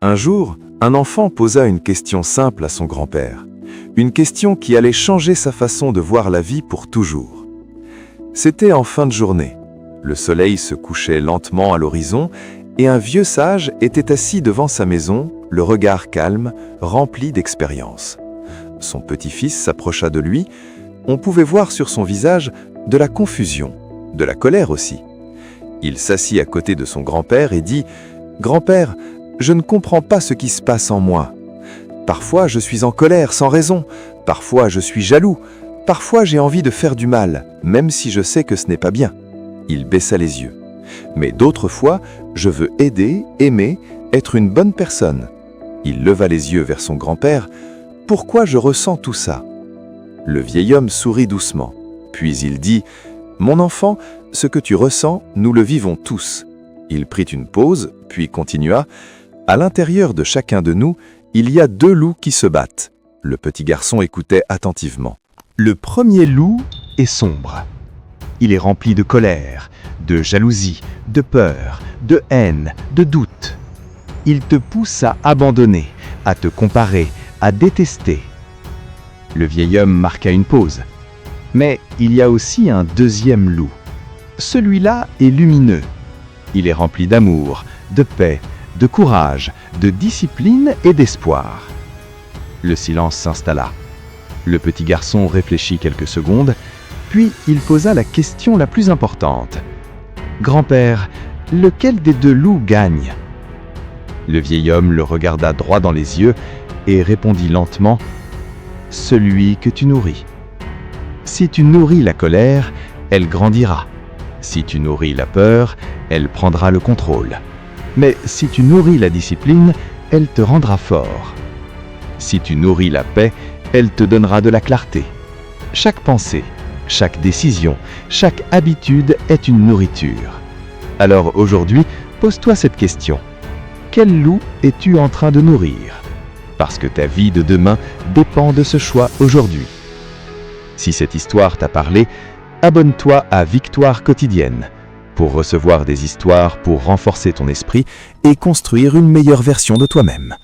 Un jour, un enfant posa une question simple à son grand-père. Une question qui allait changer sa façon de voir la vie pour toujours. C'était en fin de journée. Le soleil se couchait lentement à l'horizon et un vieux sage était assis devant sa maison, le regard calme, rempli d'expérience. Son petit-fils s'approcha de lui. On pouvait voir sur son visage de la confusion, de la colère aussi. Il s'assit à côté de son grand-père et dit « Grand-père, je ne comprends pas ce qui se passe en moi. Parfois je suis en colère sans raison, parfois je suis jaloux, parfois j'ai envie de faire du mal, même si je sais que ce n'est pas bien. » Il baissa les yeux. « Mais d'autres fois, je veux aider, aimer, être une bonne personne. » Il leva les yeux vers son grand-père. « Pourquoi je ressens tout ça ?» Le vieil homme sourit doucement. Puis il dit « Mon enfant, ce que tu ressens, nous le vivons tous. » Il prit une pause, puis continua « À l'intérieur de chacun de nous, il y a deux loups qui se battent. » Le petit garçon écoutait attentivement. Le premier loup est sombre. Il est rempli de colère, de jalousie, de peur, de haine, de doute. Il te pousse à abandonner, à te comparer, à détester. Le vieil homme marqua une pause. Mais il y a aussi un deuxième loup. Celui-là est lumineux. Il est rempli d'amour, de paix, de courage, de discipline et d'espoir. Le silence s'installa. Le petit garçon réfléchit quelques secondes, puis il posa la question la plus importante. « Grand-père, lequel des deux loups gagne ?» Le vieil homme le regarda droit dans les yeux et répondit lentement « Celui que tu nourris. Si tu nourris la colère, elle grandira. Si tu nourris la peur, elle prendra le contrôle. Mais si tu nourris la discipline, elle te rendra fort. Si tu nourris la paix, elle te donnera de la clarté. Chaque pensée, chaque décision, chaque habitude est une nourriture. Alors aujourd'hui, pose-toi cette question. Quel loup es-tu en train de nourrir ? Parce que ta vie de demain dépend de ce choix aujourd'hui. Si cette histoire t'a parlé, abonne-toi à Victoire quotidienne pour recevoir des histoires pour renforcer ton esprit et construire une meilleure version de toi-même.